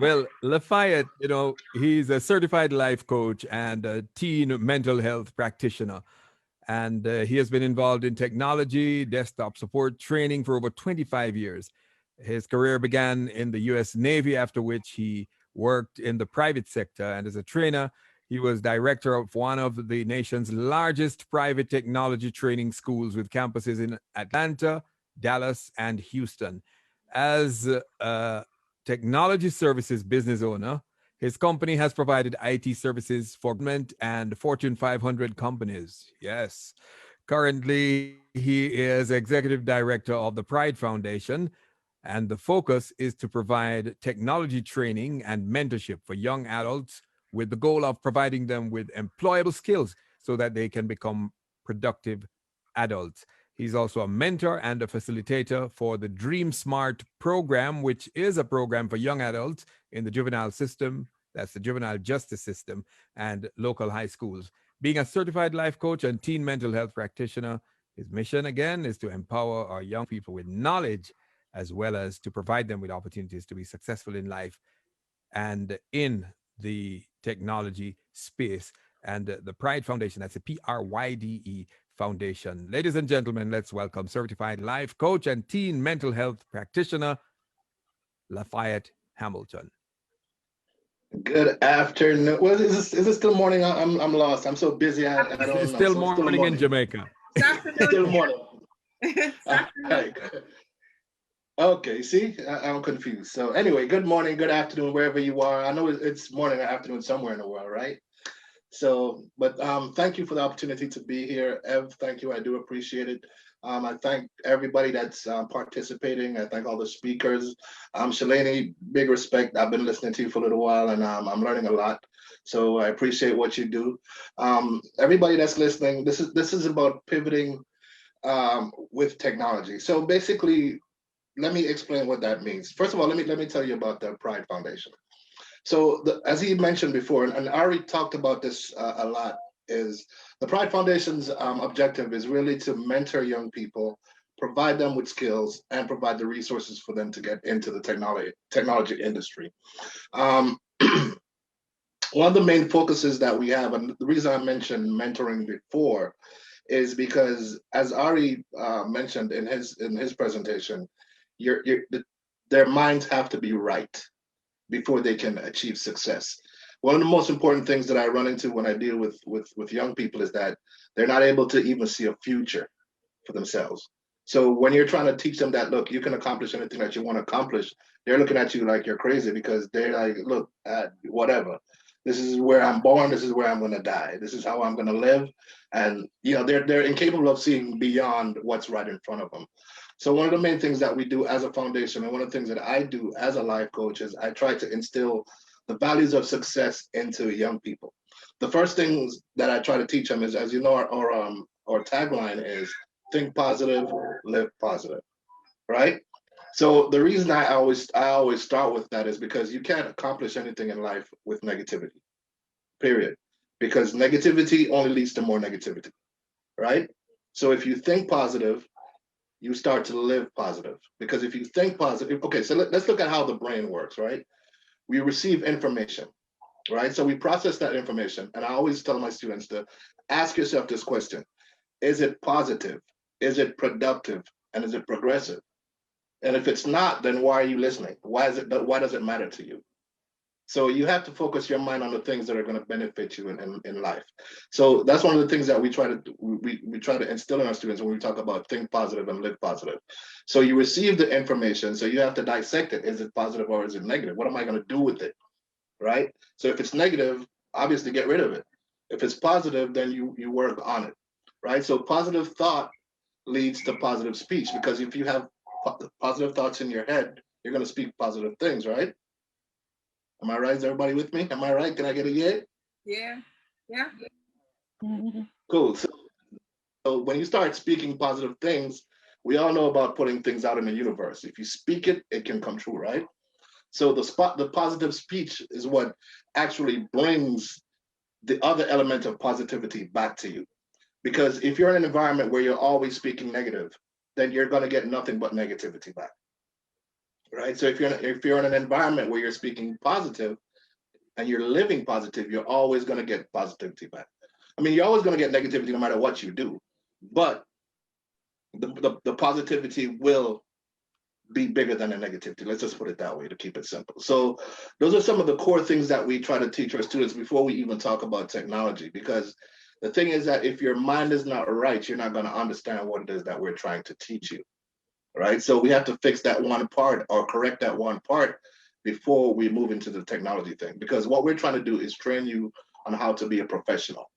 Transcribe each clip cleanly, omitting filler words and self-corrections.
Well, Lafayette, he's a certified life coach and a teen mental health practitioner. And he has been involved in technology, desktop support training for over 25 years. His career began in the US Navy, after which he worked in the private sector. And as a trainer, he was director of one of the nation's largest private technology training schools with campuses in Atlanta, Dallas, and Houston. As a technology services business owner, his company has provided IT services for government and Fortune 500 companies. Yes. Currently, he is executive director of the Pride Foundation, and the focus is to provide technology training and mentorship for young adults with the goal of providing them with employable skills so that they can become productive adults. He's also a mentor and a facilitator for the Dream Smart program, which is a program for young adults in the juvenile system, that's the juvenile justice system, and local high schools. Being a certified life coach and teen mental health practitioner, his mission again is to empower our young people with knowledge as well as to provide them with opportunities to be successful in life and in the technology space. And the Pride Foundation, that's the PRYDE Foundation. Ladies and gentlemen, let's welcome certified life coach and teen mental health practitioner, Lafayette Hamilton. Good afternoon. Well, is it still morning? I'm lost. I'm so busy. I don't know. It's still morning in Jamaica. Still morning. Right. Okay, see, I'm confused. So anyway, good morning, good afternoon, wherever you are. I know it's morning or afternoon somewhere in the world, right? So, but thank you for the opportunity to be here. Ev, thank you. I do appreciate it. I thank everybody that's participating. I thank all the speakers. Shalani, big respect. I've been listening to you for a little while, and I'm learning a lot. So I appreciate what you do. Everybody that's listening, this is about pivoting with technology. So basically, let me explain what that means. First of all, let me tell you about the Pride Foundation. So as he mentioned before, and Ari talked about this a lot, is the Pride Foundation's objective is really to mentor young people, provide them with skills, and provide the resources for them to get into the technology industry. One of the main focuses that we have, and the reason I mentioned mentoring before, is because as Ari mentioned in his presentation, their minds have to be right before they can achieve success. One of the most important things that I run into when I deal with young people is that they're not able to even see a future for themselves. So when you're trying to teach them that, look, you can accomplish anything that you want to accomplish, they're looking at you like you're crazy because they're like, look, whatever. This is where I'm born. This is where I'm going to die. This is how I'm going to live. And they're incapable of seeing beyond what's right in front of them. So one of the main things that we do as a foundation, and one of the things that I do as a life coach, is I try to instill the values of success into young people. The first things that I try to teach them is, as you know, our tagline is think positive, live positive, right? So the reason I always start with that is because you can't accomplish anything in life with negativity, period. Because negativity only leads to more negativity, right? So if you think positive, you start to live positive. Because if you think positive, okay, so let's look at how the brain works, right? We receive information, right? So we process that information. And I always tell my students to ask yourself this question: is it positive? Is it productive? And is it progressive? And if it's not, then why are you listening? Why does it matter to you? So you have to focus your mind on the things that are going to benefit you in life. So that's one of the things that we try to instill in our students when we talk about think positive and live positive. So you receive the information, so you have to dissect it. Is it positive or is it negative? What am I going to do with it, right? So if it's negative, obviously get rid of it. If it's positive, then you work on it, right? So positive thought leads to positive speech, because if you have positive thoughts in your head, you're going to speak positive things, right? Am I right? Is everybody with me? Am I right? Can I get a yay? Yeah. Cool. So when you start speaking positive things, we all know about putting things out in the universe. If you speak it, it can come true, right? So the positive speech is what actually brings the other element of positivity back to you. Because if you're in an environment where you're always speaking negative, then you're going to get nothing but negativity back. right? So if you're in an environment where you're speaking positive and you're living positive, you're always going to get positivity back. I mean, you're always going to get negativity no matter what you do, but the positivity will be bigger than the negativity. Let's just put it that way to keep it simple. So those are some of the core things that we try to teach our students before we even talk about technology, because the thing is that if your mind is not right, you're not going to understand what it is that we're trying to teach you, right? So we have to fix that one part or correct that one part before we move into the technology thing, because what we're trying to do is train you on how to be a professional,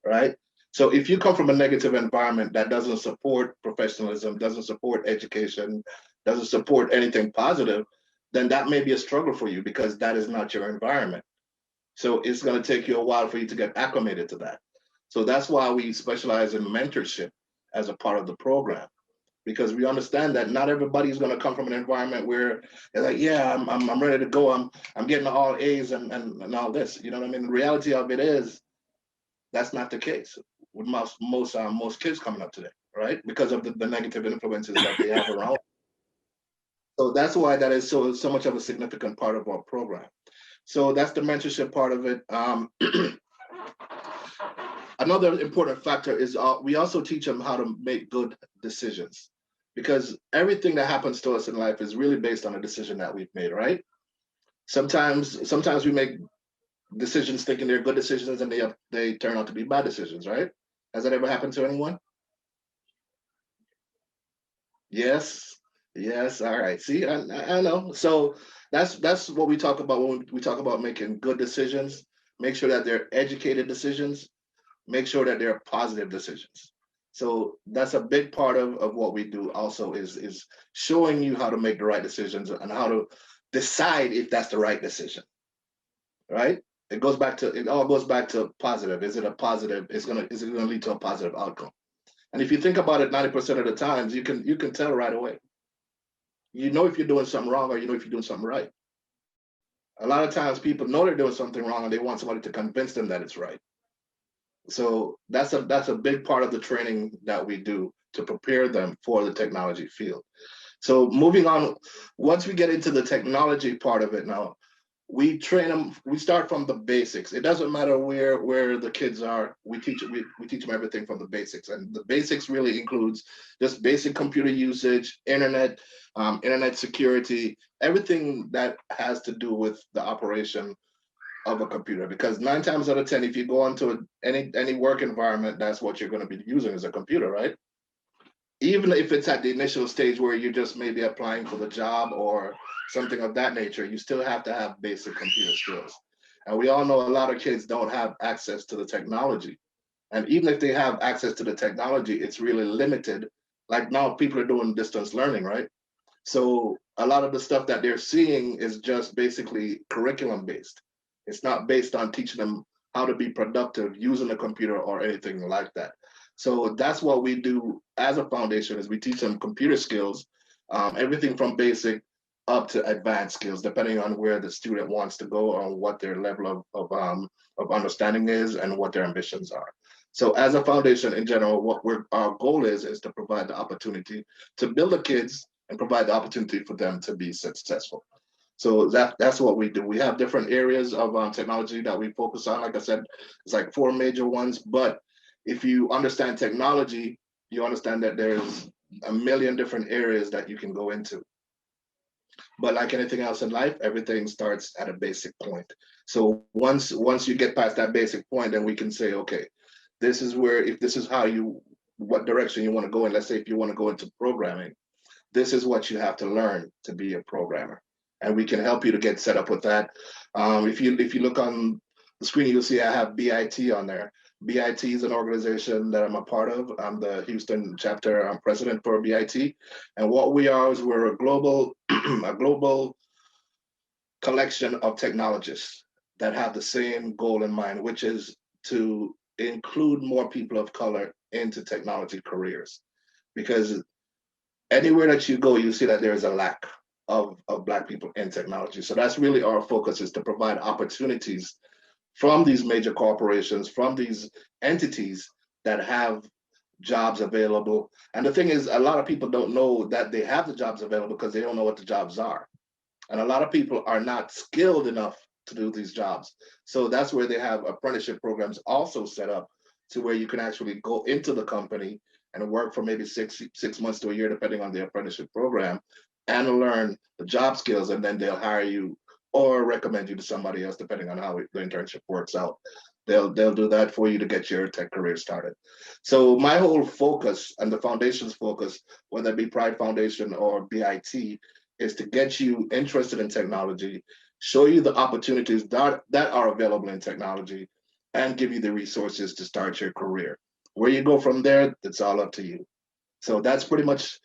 right? So if you come from a negative environment that doesn't support professionalism, doesn't support education, doesn't support anything positive, then that may be a struggle for you because that is not your environment. So it's going to take you a while for you to get acclimated to that. So that's why we specialize in mentorship as a part of the program, because we understand that not everybody's going to come from an environment where they're like, yeah, I'm ready to go. I'm getting all A's and all this. You know what I mean? The reality of it is that's not the case with most kids coming up today, right? Because of the negative influences that they have around. So that's why that is so much of a significant part of our program. So that's the mentorship part of it. Another important factor is we also teach them how to make good decisions, because everything that happens to us in life is really based on a decision that we've made, right? Sometimes we make decisions thinking they're good decisions and they turn out to be bad decisions, right? Has that ever happened to anyone? Yes. Yes. All right. See, I know. So that's what we talk about when we talk about making good decisions. Make sure that they're educated decisions. Make sure that they're positive decisions. So that's a big part of what we do also is showing you how to make the right decisions and how to decide if that's the right decision, right? It all goes back to positive. Is it a positive? Is it gonna lead to a positive outcome? And if you think about it, 90% of the times you can tell right away. You know if you're doing something wrong or you know if you're doing something right. A lot of times people know they're doing something wrong and they want somebody to convince them that it's right. So that's a big part of the training that we do to prepare them for the technology field. So moving on, once we get into the technology part of it now, we train them. We start from the basics. It doesn't matter where the kids are. We teach them everything from the basics, and the basics really includes just basic computer usage, internet security, everything that has to do with the operation of a computer. Because 9 times out of 10, if you go into any work environment, that's what you're going to be using as a computer, right? Even if it's at the initial stage where you're just maybe applying for the job or something of that nature, you still have to have basic computer skills. And we all know a lot of kids don't have access to the technology. And even if they have access to the technology, it's really limited. Like now people are doing distance learning, right? So a lot of the stuff that they're seeing is just basically curriculum based. It's not based on teaching them how to be productive using a computer or anything like that. So that's what we do as a foundation is we teach them computer skills, everything from basic up to advanced skills, depending on where the student wants to go or what their level of understanding is and what their ambitions are. So as a foundation in general, our goal is to provide the opportunity to build the kids and provide the opportunity for them to be successful. So that's what we do. We have different areas of technology that we focus on. Like I said, it's like 4 major ones. But if you understand technology, you understand that there's a million different areas that you can go into. But like anything else in life, everything starts at a basic point. So once you get past that basic point, then we can say, okay, this is what direction you want to go in. Let's say if you want to go into programming, this is what you have to learn to be a programmer. And we can help you to get set up with that. If you look on the screen, you'll see I have BIT on there. BIT is an organization that I'm a part of. I'm the Houston chapter president for BIT. And what we are is we're a global collection of technologists that have the same goal in mind, which is to include more people of color into technology careers. Because anywhere that you go, you see that there is a lack of Black people in technology. So that's really our focus, is to provide opportunities from these major corporations, from these entities that have jobs available. And the thing is, a lot of people don't know that they have the jobs available because they don't know what the jobs are. And a lot of people are not skilled enough to do these jobs. So that's where they have apprenticeship programs also set up to where you can actually go into the company and work for maybe six months to a year, depending on the apprenticeship program, and learn the job skills, and then they'll hire you or recommend you to somebody else, depending on how the internship works out. They'll do that for you to get your tech career started. So my whole focus and the foundation's focus, whether it be Pride Foundation or BIT, is to get you interested in technology, show you the opportunities that are available in technology, and give you the resources to start your career. Where you go from there, it's all up to you. So that's pretty much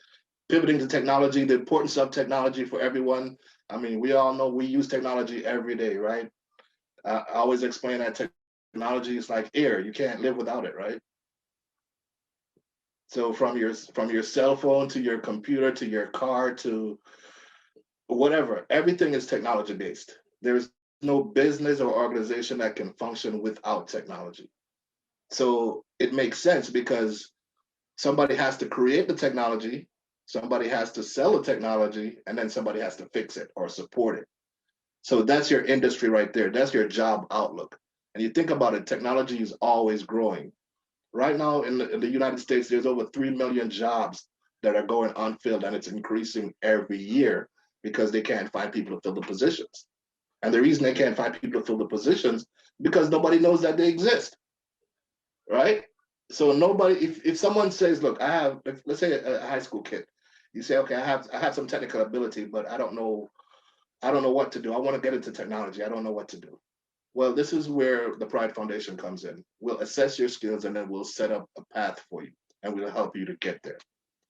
pivoting to technology, the importance of technology for everyone. I mean, we all know we use technology every day, right? I always explain that technology is like air. You can't live without it, right? So from your cell phone to your computer to your car to whatever, everything is technology based. There's no business or organization that can function without technology. So it makes sense because somebody has to create the technology, somebody has to sell the technology, and then somebody has to fix it or support it. So that's your industry right there. That's your job outlook. And you think about it, technology is always growing. Right now in the United States, there's over 3 million jobs that are going unfilled, and it's increasing every year because they can't find people to fill the positions. And the reason they can't find people to fill the positions because nobody knows that they exist, right? So nobody, if someone says, look, let's say a high school kid, you say, okay, I have some technical ability, but I don't know what to do. I want to get into technology. I don't know what to do. Well, this is where the Pride Foundation comes in. We'll assess your skills and then we'll set up a path for you and we'll help you to get there.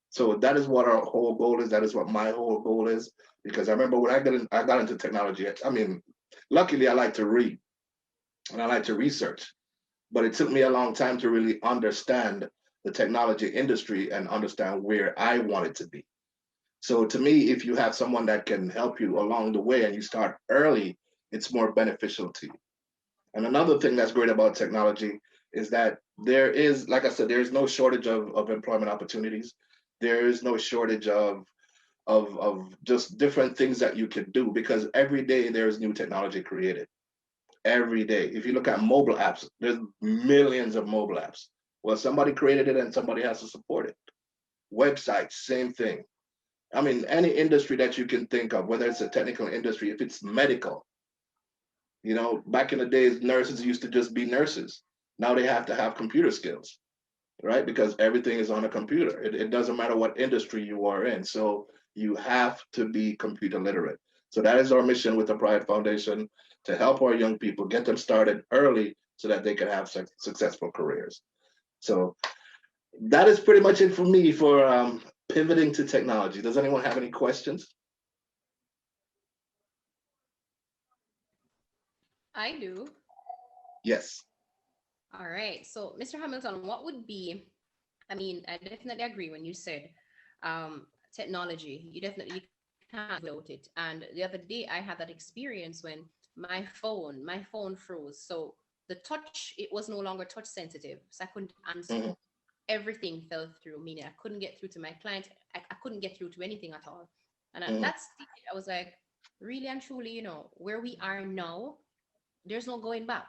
So that is what our whole goal is. That is what my whole goal is. Because I remember when I got into technology, I mean, luckily I like to read and I like to research, but it took me a long time to really understand the technology industry and understand where I wanted to be. So to me, if you have someone that can help you along the way and you start early, it's more beneficial to you. And another thing that's great about technology is that there is, like I said, there's no shortage of employment opportunities. There is no shortage of just different things that you can do because every day there's new technology created. Every day. If you look at mobile apps, there's millions of mobile apps. Well, somebody created it and somebody has to support it. Websites, same thing. I mean, any industry that you can think of, whether it's a technical industry, if it's medical, you know, back in the days, nurses used to just be nurses. Now they have to have computer skills, right? Because everything is on a computer. It doesn't matter what industry you are in. So you have to be computer literate. So that is our mission with the Pride Foundation, to help our young people, get them started early so that they can have successful careers. So that is pretty much it for me for pivoting to technology. Does anyone have any questions? I do. Yes. All right. So, Mr. Hamilton, what would be, I mean, I definitely agree when you said technology, you definitely can't without it. And the other day I had that experience when my phone froze. So the touch, it was no longer touch sensitive. So I couldn't answer. Mm-hmm. Everything fell through, meaning I couldn't get through to my client. I couldn't get through to anything at all. And Mm-hmm. that's, I was like, really and truly, where we are now, there's no going back.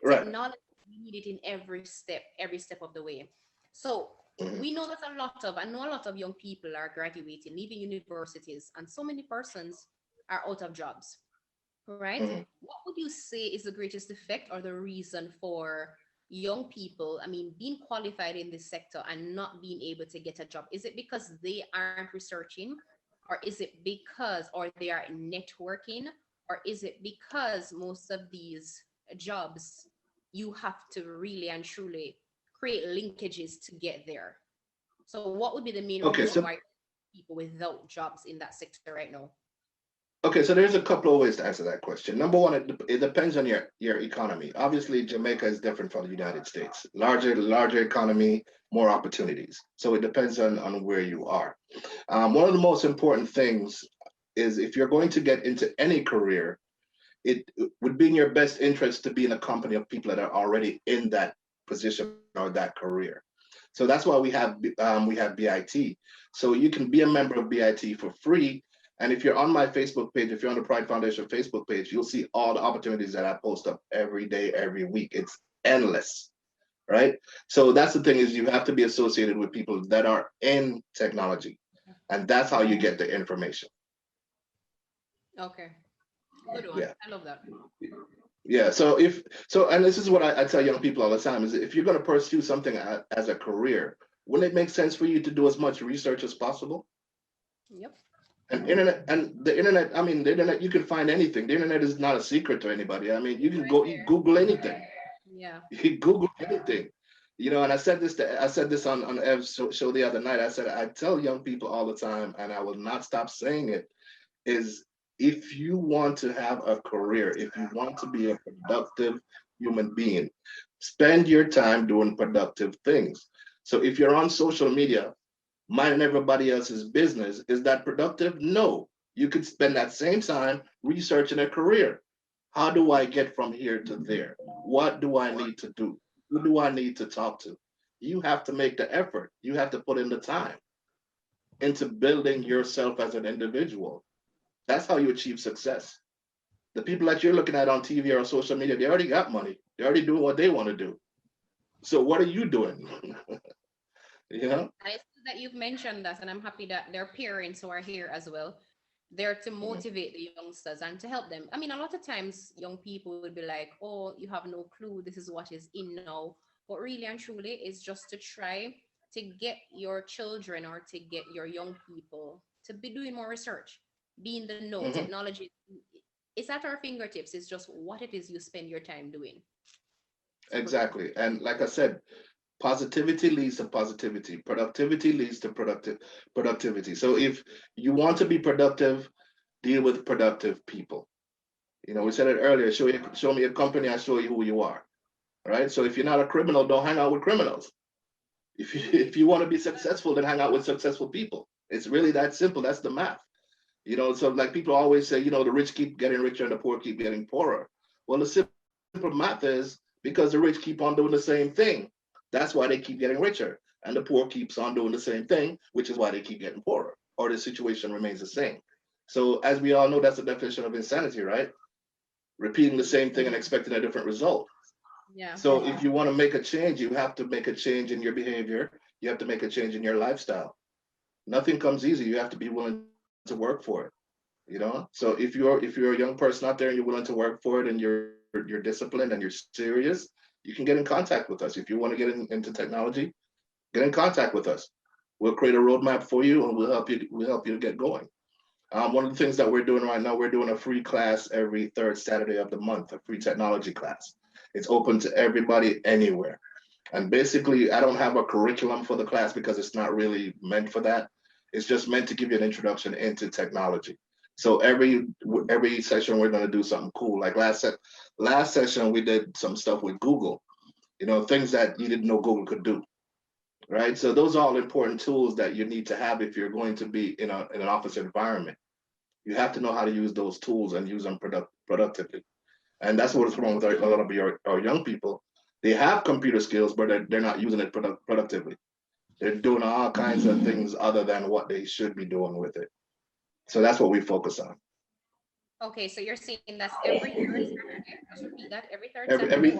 Right. Technology, we need it in every step of the way. So Mm-hmm. we know that I know a lot of young people are graduating, leaving universities, and so many persons are out of jobs, right? Mm-hmm. What would you say is the greatest effect or the reason for young people, I mean, being qualified in this sector and not being able to get a job? Is it because they aren't researching, or is it because, or they are networking, or is it because most of these jobs, you have to really and truly create linkages to get there? So what would be the main Okay, reason so why people without jobs in that sector right now? there's a couple of ways to answer that question. Number one, it depends on your economy. Obviously, Jamaica is different from the United States. Larger economy, more opportunities. So it depends on where you are. One of the most important things is if you're going to get into any career, it would be in your best interest to be in a company of people that are already in that position or that career. So that's why we have BIT. So you can be a member of BIT for free. And if you're on my Facebook page, if you're on the Pride Foundation Facebook page, you'll see all the opportunities that I post up every day, every week. It's endless, right? So that's the thing, is you have to be associated with people that are in technology. And that's how you get the information. Okay. Good one. Yeah. I love that. Yeah. So and this is what I tell young people all the time, is if you're going to pursue something as a career, wouldn't it make sense for you to do as much research as possible? Yep. And the internet, I mean, the internet, you can find anything. The internet is not a secret to anybody. I mean, you can go Google anything. Yeah. You can Google anything. You know, and I said this on Ev's show the other night. I said, I tell young people all the time, and I will not stop saying it, is if you want to have a career, if you want to be a productive human being, spend your time doing productive things. So if you're on social media, minding everybody else's business, is that productive? No. You could spend that same time researching a career. How do I get from here to there? What do I need to do? Who do I need to talk to? You have to make the effort. You have to put in the time into building yourself as an individual. That's how you achieve success. The people that you're looking at on TV or on social media, they already got money. They're already doing what they want to do. So what are you doing? You know? I see that you've mentioned that, and I'm happy that their parents who are here as well, they're to motivate the youngsters and to help them. I mean, a lot of times young people would be like, oh, you have no clue, this is what is in now. But really and truly, it's just to try to get your children or to get your young people to be doing more research, be in the know. Technology, it's at our fingertips. It's just what it is you spend your time doing. Exactly. And like I said, positivity leads to positivity. Productivity leads to productivity. So if you want to be productive, deal with productive people. You know, we said it earlier, show me a company, I show you who you are. Right? So if you're not a criminal, don't hang out with criminals. If you want to be successful, then hang out with successful people. It's really that simple. That's the math. You know, so like people always say, you know, the rich keep getting richer and the poor keep getting poorer. Well, the simple math is because the rich keep on doing the same thing. That's why they keep getting richer. And the poor keeps on doing the same thing, which is why they keep getting poorer, or the situation remains the same. So as we all know, that's the definition of insanity, right? Repeating the same thing and expecting a different result. Yeah. So if you want to make a change, you have to make a change in your behavior. You have to make a change in your lifestyle. Nothing comes easy. You have to be willing to work for it. You know, so if you're a young person out there and you're willing to work for it and you're disciplined and you're serious, you can get in contact with us. If you want to get into technology, get in contact with us. We'll create a roadmap for you and we'll help you get going. One of the things that we're doing right now, we're doing a free class every third Saturday of the month, a free technology class. It's open to everybody anywhere. And basically, I don't have a curriculum for the class because it's not really meant for that. It's just meant to give you an introduction into technology. So every session, we're going to do something cool. Like last session, we did some stuff with Google, you know, things that you didn't know Google could do, right? So those are all important tools that you need to have if you're going to be in an office environment. You have to know how to use those tools and use them productively. And that's what's wrong with a lot of our young people. They have computer skills, but they're not using it productively. They're doing all kinds of things other than what they should be doing with it. So that's what we focus on. Okay, so you're saying that's every third Saturday. Just repeat that, every third Saturday. Every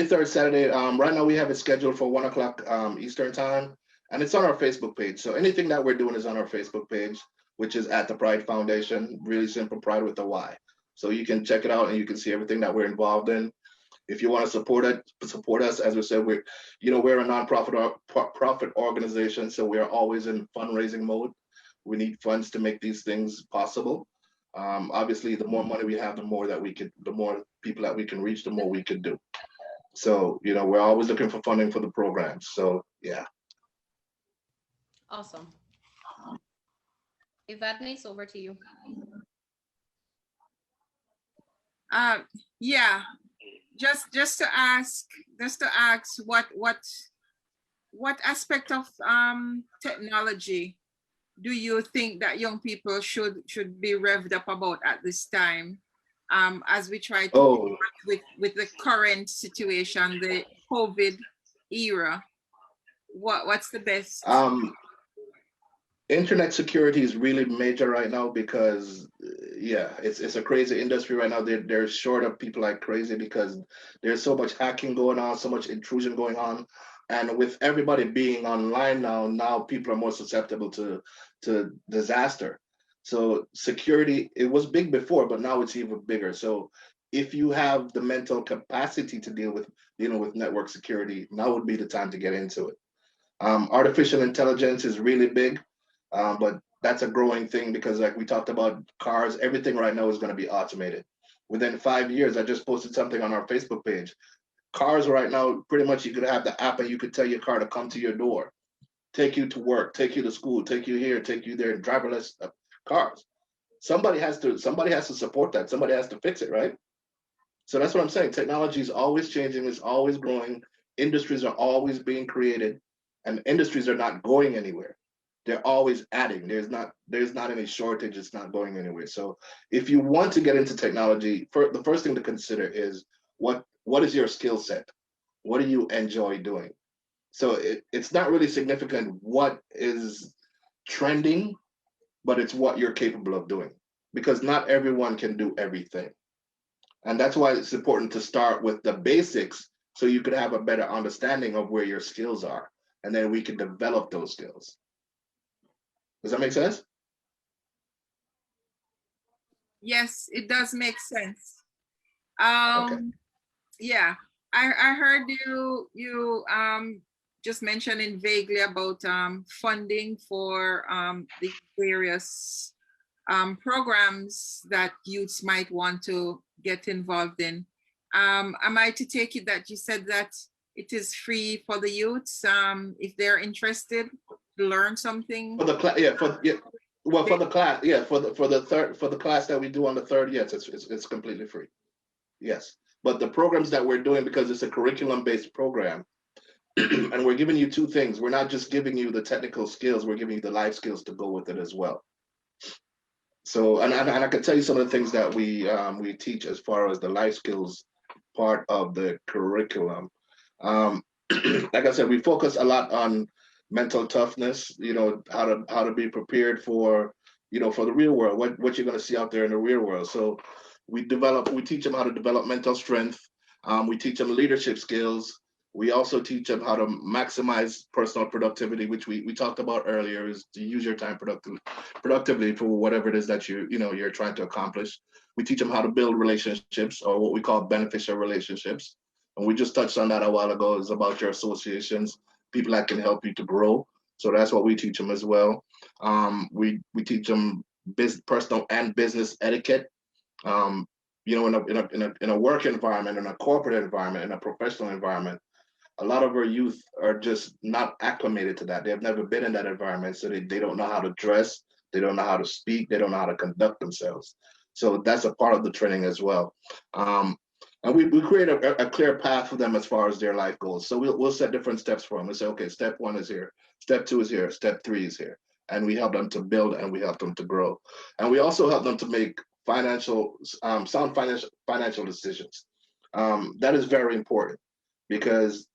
third Saturday. Right now we have it scheduled for 1 o'clock Eastern time, and it's on our Facebook page. So anything that we're doing is on our Facebook page, which is at the Pride Foundation. Really simple, Pride with a Y. So you can check it out and you can see everything that we're involved in. If you want to support us, as we said, we're a nonprofit organization, so we are always in fundraising mode. We need funds to make these things possible. Obviously, the more money we have, the more people that we can reach, the more we can do. So, you know, we're always looking for funding for the programs. So, yeah. Awesome. Evadne, over to you. Yeah, just to ask what aspect of technology do you think that young people should be revved up about at this time, as we try to with the current situation, the COVID era? What's the best? Internet security is really major right now because yeah, it's a crazy industry right now. They're short of people like crazy because there's so much hacking going on, so much intrusion going on. And with everybody being online now people are more susceptible to disaster. So security, it was big before, but now it's even bigger. So if you have the mental capacity to dealing with network security, now would be the time to get into it. Artificial intelligence is really big, but that's a growing thing because, like we talked about cars, everything right now is going to be automated. Within 5 years, I just posted something on our Facebook page. Cars right now, pretty much you could have the app and you could tell your car to come to your door, take you to work, take you to school, take you here, take you there, driverless cars. Somebody has to support that. Somebody has to fix it, right? So that's what I'm saying. Technology is always changing, it's always growing. Industries are always being created, and industries are not going anywhere. They're always adding. There's not any shortage. It's not going anywhere. So if you want to get into technology, the first thing to consider is what is your skill set? What do you enjoy doing? So it's not really significant what is trending, but it's what you're capable of doing, because not everyone can do everything. And that's why it's important to start with the basics so you could have a better understanding of where your skills are. And then we can develop those skills. Does that make sense? Yes, it does make sense. Okay. Yeah, I heard you just mentioning vaguely about funding for the various programs that youths might want to get involved in. Am I to take it that you said that it is free for the youths if they're interested to learn something? For the class, well, for the class, for the class that we do on the 3rd, yes, it's completely free. Yes, but the programs that we're doing, because it's a curriculum-based program, and we're giving you two things. We're not just giving you the technical skills; we're giving you the life skills to go with it as well. So, and I can tell you some of the things that we teach as far as the life skills part of the curriculum. Like I said, we focus a lot on mental toughness. You know, how to be prepared for for the real world. What you're going to see out there in the real world. So, we teach them how to develop mental strength. We teach them leadership skills. We also teach them how to maximize personal productivity, which we talked about earlier, is to use your time productively for whatever it is that you're trying to accomplish. We teach them how to build relationships, or what we call beneficial relationships. And we just touched on that a while ago. It's about your associations, people that can help you to grow. So that's what we teach them as well. We teach them personal and business etiquette. In a work environment, in a corporate environment, in a professional environment, a lot of our youth are just not acclimated to that. They've never been in that environment, so they don't know how to dress, they don't know how to speak, they don't know how to conduct themselves. So that's a part of the training as well. And we create a clear path for them as far as their life goals. So we'll set different steps for them. We say, okay, step 1 is here, step 2 is here, step 3 is here. And we help them to build and we help them to grow. And we also help them to make sound financial decisions. That is very important, because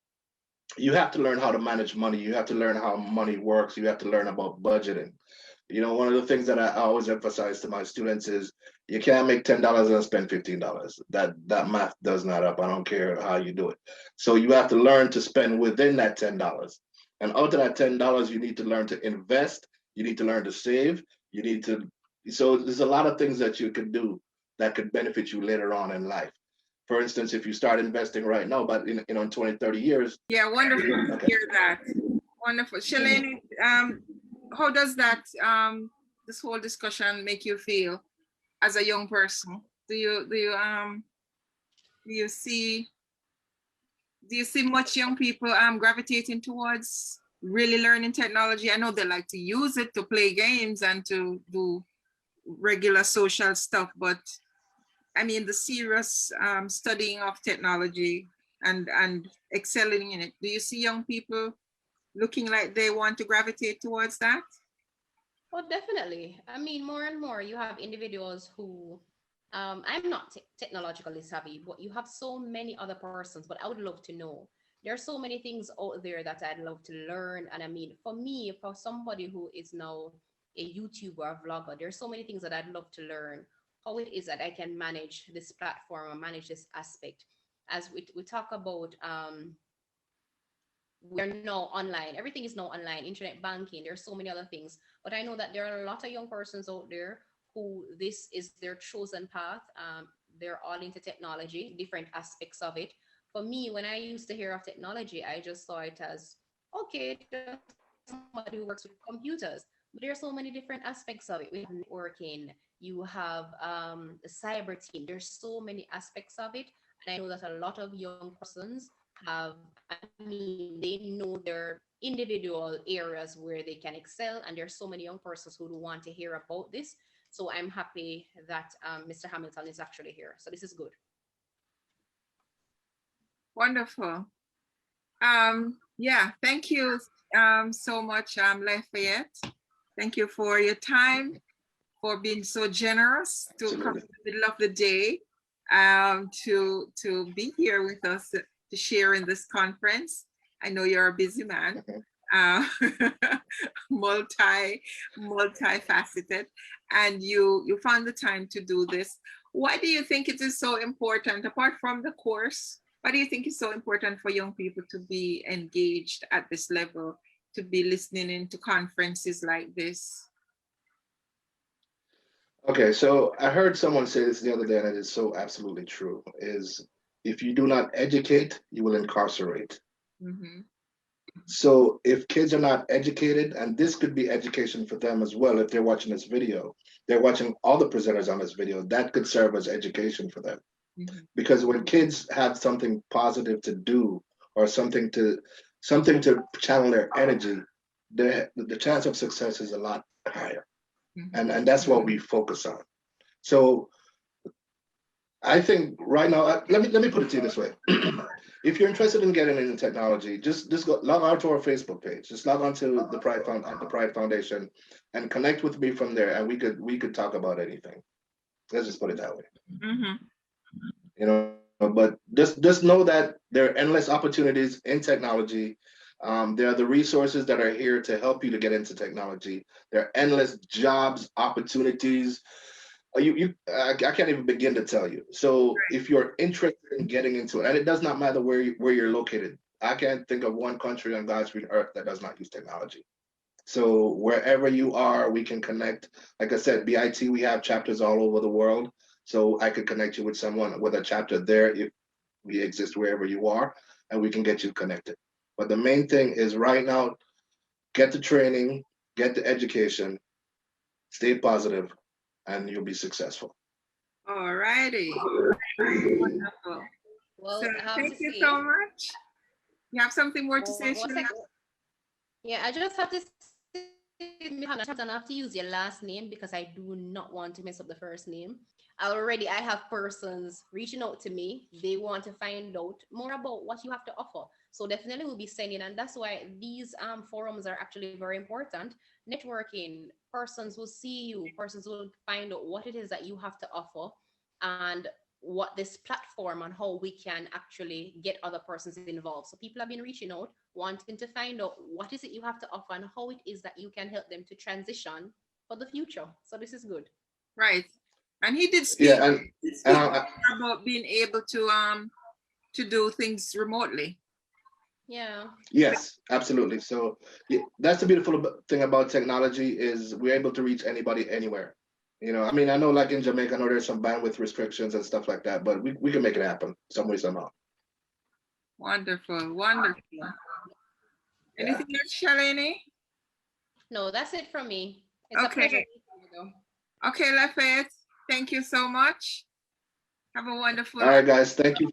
you have to learn how to manage money. You have to learn how money works. You have to learn about budgeting. One of the things that I always emphasize to my students is you can't make $10 and spend $15. That math does not up. I don't care how you do it. So you have to learn to spend within that $10. And out of that $10, you need to learn to invest. You need to learn to save. So there's a lot of things that you can do that could benefit you later on in life. For instance, if you start investing right now, but in 20, 30 years. Yeah, wonderful to hear that. Wonderful. Shalane, how does that, this whole discussion make you feel as a young person? Do you see much young people gravitating towards really learning technology? I know they like to use it to play games and to do regular social stuff, but I mean the serious studying of technology and excelling in it. Do you see young people looking like they want to gravitate towards that? Well, definitely. I mean, more and more you have individuals who, I'm not technologically savvy, but you have so many other persons, but I would love to know There are so many things out there that I'd love to learn. And I mean, for me, for somebody who is now a YouTuber or vlogger, there's so many things that I'd love to learn. How it is that I can manage this platform or manage this aspect. As we talk about, we're now online. Everything is now online, internet banking. There's so many other things. But I know that there are a lot of young persons out there who this is their chosen path. They're all into technology, different aspects of it. For me, when I used to hear of technology, I just saw it as, okay, just somebody who works with computers. But there are so many different aspects of it. We have networking, you have the cyber team. There's so many aspects of it. And I know that a lot of young persons have, I mean, they know their individual areas where they can excel. And there's so many young persons who want to hear about this. So I'm happy that Mr. Hamilton is actually here. So this is good. Wonderful. Yeah, thank you so much, Lafayette. Thank you for your time, for being so generous to come in the middle of the day to be here with us to share in this conference. I know you're a busy man, multifaceted, and you found the time to do this. Why do you think it is so important, apart from the course? Why do you think it's so important for young people to be engaged at this level, to be listening into conferences like this? Okay, so I heard someone say this the other day, and it is so absolutely true, is if you do not educate, you will incarcerate. Mm-hmm. So if kids are not educated, and this could be education for them as well, if they're watching this video, they're watching all the presenters on this video, that could serve as education for them. Mm-hmm. Because when kids have something positive to do or something to channel their energy, the chance of success is a lot higher. Mm-hmm. And that's what we focus on. So I think right now, let me put it to you this way. If you're interested in getting into technology, just go log on to our Facebook page. Just log on to the Pride Foundation and connect with me from there, and we could talk about anything. Let's just put it that way. Mm-hmm. You know, but just know that there are endless opportunities in technology. There are the resources that are here to help you to get into technology. There are endless jobs, opportunities. I can't even begin to tell you. So if you're interested in getting into it, and it does not matter where you're located. I can't think of one country on God's green earth that does not use technology. So wherever you are, we can connect. Like I said, BIT, we have chapters all over the world. So I could connect you with someone with a chapter there if we exist wherever you are, and we can get you connected. But the main thing is right now, get the training, get the education, stay positive, and you'll be successful. All righty. Wonderful. Well, so thank you so much. You have something more to say, Sheila? Yeah, I just have to say, I don't have to use your last name because I do not want to mess up the first name. I have persons reaching out to me. They want to find out more about what you have to offer. So definitely we'll be sending, and that's why these forums are actually very important. Networking, persons will see you, persons will find out what it is that you have to offer and what this platform and how we can actually get other persons involved. So people have been reaching out, wanting to find out what is it you have to offer and how it is that you can help them to transition for the future. So this is good. Right. And he did speak, about being able to do things remotely. Yeah. Yes, absolutely. So that's the beautiful thing about technology is we're able to reach anybody anywhere. You know, I mean, I know like in Jamaica, I know there's some bandwidth restrictions and stuff like that, but we can make it happen some way, somehow. Wonderful, wonderful. Anything else, Shalini? No, that's it from me. It's okay. A pleasure. Okay, Lafayette, thank you so much. Have a wonderful All right, guys, thank you.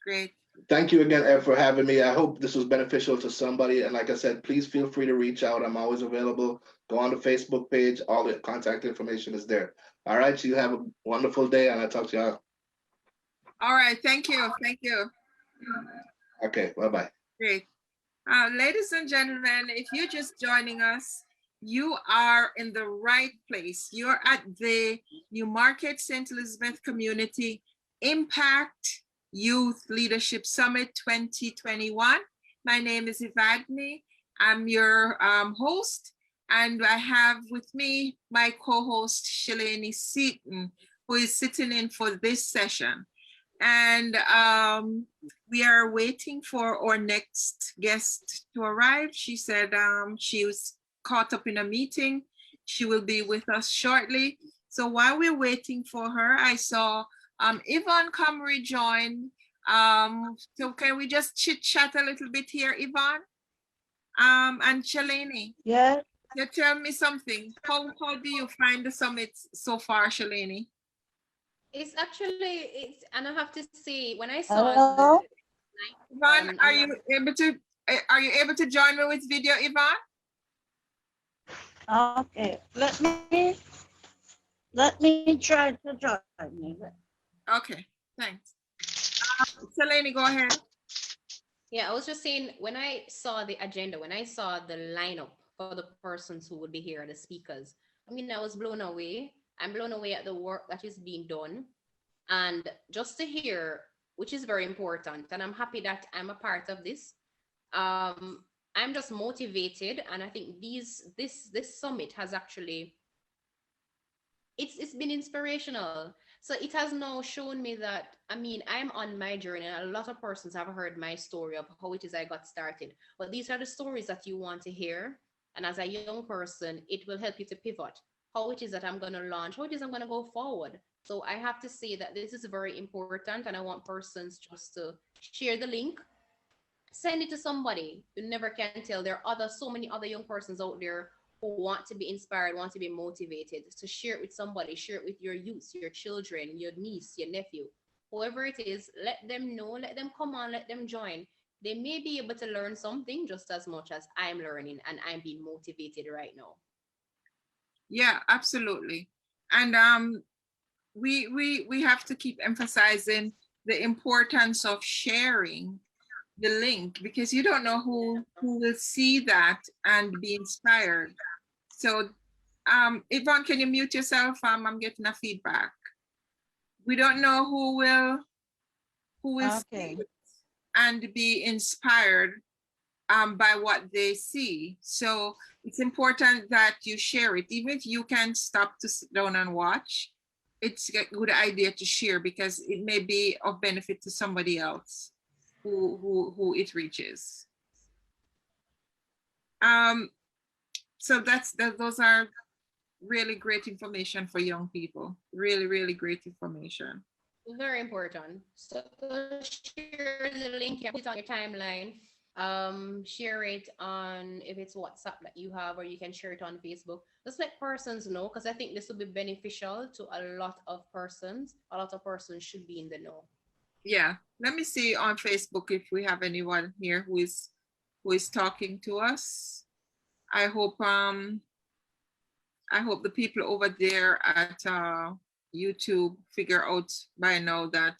Great. Thank you again, Ed, for having me. I hope this was beneficial to somebody. And like I said, please feel free to reach out. I'm always available. Go on the Facebook page. All the contact information is there. All right. So you have a wonderful day, and I'll talk to y'all. All right. Thank you. Thank you. Okay. Bye-bye. Great. Ladies and gentlemen, if you're just joining us, you are in the right place. You're at the Newmarket St. Elizabeth Community Impact Youth Leadership Summit 2021. My name is Evadne. I'm your host, and I have with me my co-host, Shalini Seaton, who is sitting in for this session. And we are waiting for our next guest to arrive. She said she was caught up in a meeting. She will be with us shortly. So while we're waiting for her, I saw Yvonne come rejoin. So can we just chit chat a little bit here, Yvonne? And Shalini. Yes. You tell me something. How do you find the summit so far, Shalini? It's actually, and I have to say, when I Hello? saw Yvonne, are you able to join me with video, Yvonne? Okay. Let me try to join you. Okay, thanks. Shalini, go ahead. Yeah, I was just saying, when I saw the agenda, when I saw the lineup for the persons who would be here, the speakers, I mean, I was blown away. I'm blown away at the work that is being done. And just to hear, which is very important, and I'm happy that I'm a part of this. I'm just motivated, and I think this summit has actually, it's been inspirational. So it has now shown me that, I mean, I'm on my journey, and a lot of persons have heard my story of how it is I got started. But these are the stories that you want to hear. And as a young person, it will help you to pivot. How it is that I'm going to launch, how it is I'm going to go forward. So I have to say that this is very important, and I want persons just to share the link, send it to somebody. You never can tell. There are so many other young persons out there who want to be inspired, want to be motivated. So share it with somebody, share it with your youth, your children, your niece, your nephew, whoever it is. Let them know, let them come on, let them join. They may be able to learn something just as much as I'm learning, and I'm being motivated right now. Yeah, absolutely. And we have to keep emphasizing the importance of sharing the link, because you don't know who will see that and be inspired. So Yvonne, can you mute yourself? I'm getting a feedback. We don't know who will see it and be inspired by what they see. So it's important that you share it. Even if you can stop to sit down and watch, it's a good idea to share, because it may be of benefit to somebody else who it reaches. So those are really great information for young people. Really, really great information. Very important. So share the link, put it on your timeline. Share it on, if it's WhatsApp that you have, or you can share it on Facebook. Just let persons know, because I think this will be beneficial to a lot of persons. A lot of persons should be in the know. Yeah, let me see on Facebook if we have anyone here who is talking to us. I hope the people over there at YouTube figure out by now that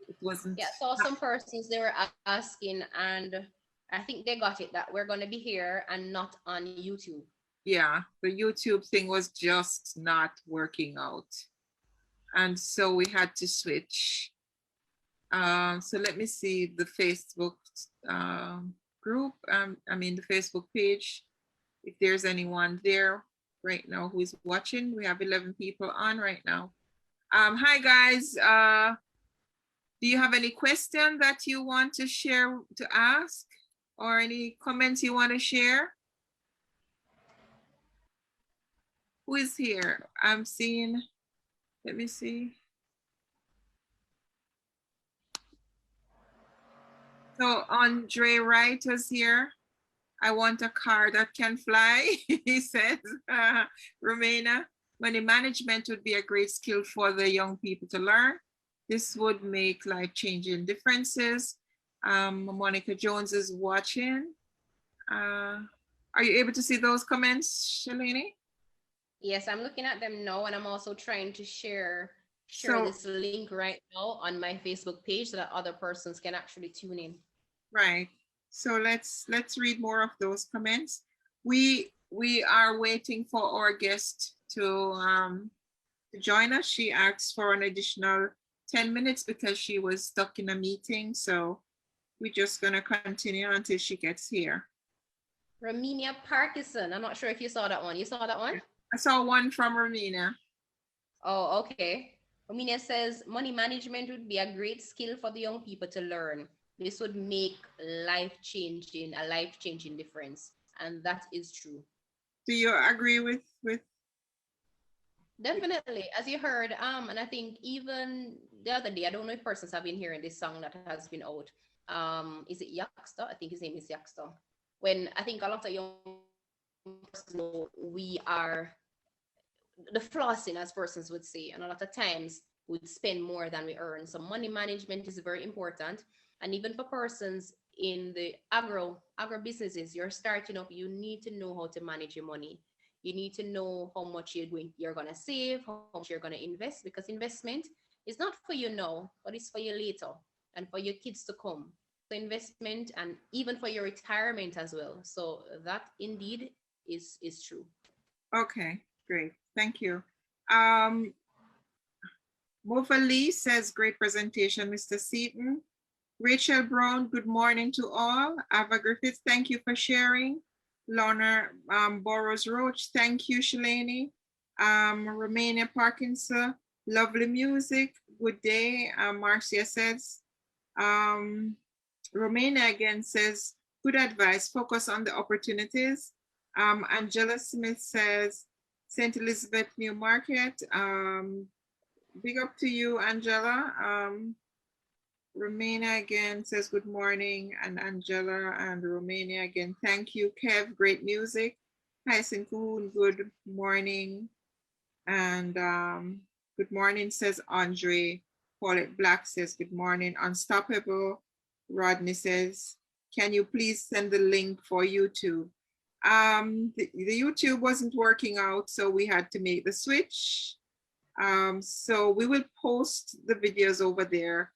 it wasn't. Yeah, so some persons, they were asking, and I think they got it, that we're going to be here and not on YouTube. Yeah, the YouTube thing was just not working out, and so we had to switch. So let me see the Facebook group, I mean the Facebook page, if there's anyone there right now who is watching. We have 11 people on right now. Hi guys, do you have any question that you want to share, to ask, or any comments you want to share? Who is here? I'm seeing, let me see. So Andre Wright was here. I want a car that can fly, he says. Romana, money management would be a great skill for the young people to learn. This would make life-changing differences. Monica Jones is watching. Are you able to see those comments, Shalini? Yes, I'm looking at them now, and I'm also trying to share this link right now on my Facebook page so that other persons can actually tune in. Right. So let's read more of those comments. We are waiting for our guest to join us. She asks for an additional 10 minutes because she was stuck in a meeting. So we're just going to continue until she gets here. Romania Parkinson. I'm not sure if you saw that one. You saw that one? I saw one from Romania. Oh, okay. Romania says money management would be a great skill for the young people to learn. This would make a life-changing difference. And that is true. Do you agree with? Definitely, as you heard, and I think even the other day, I don't know if persons have been hearing this song that has been out. Is it Yaxter? I think his name is Yaxter. When I think a lot of young persons know we are the flossing, as persons would say, and a lot of times would spend more than we earn. So money management is very important, and even for persons in the agro businesses, you're starting up, you need to know how to manage your money. You need to know how much you're going to save, how much you're going to invest, because investment is not for you now, but it's for you later and for your kids to come. So investment and even for your retirement as well. So that indeed is true. Okay, great. Thank you. Mofa Lee says, great presentation, Mr. Seaton. Rachel Brown, good morning to all. Ava Griffiths, thank you for sharing. Lorna Boros Roach, thank you, Shalani. Romania Parkinson, lovely music, good day. Marcia says, Romania again says, good advice, focus on the opportunities. Angela Smith says, St. Elizabeth New Market. Big up to you, Angela. Romania again says good morning, and Angela and Romania again, thank you. Kev, great music. Hyacin Kuhn, good morning. And good morning, says Andre. Paulette Black says good morning. Unstoppable. Rodney says, can you please send the link for YouTube? The YouTube wasn't working out, so we had to make the switch. So we will post the videos over there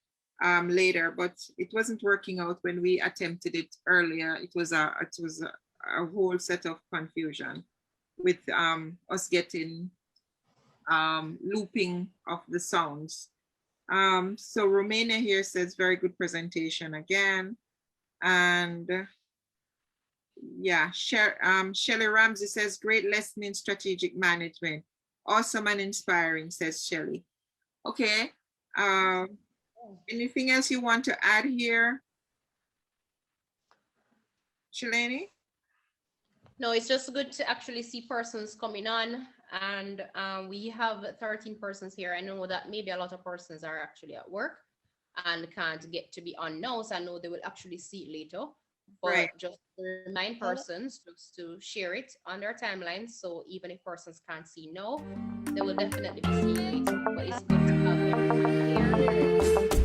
later, but it wasn't working out when we attempted it earlier. It was a whole set of confusion with us getting looping of the sounds. So Romania here says very good presentation again. And yeah, Shelley Ramsey says great lesson in strategic management. Awesome and inspiring, says Shelley. Okay. Anything else you want to add here, Shalani? No, it's just good to actually see persons coming on, and we have 13 persons here. I know that maybe a lot of persons are actually at work and can't get to be on now, so I know they will actually see it later. But right. Just remind persons just to share it on their timelines, so even if persons can't see now, they will definitely be seeing it later. But it's good to have everyone here.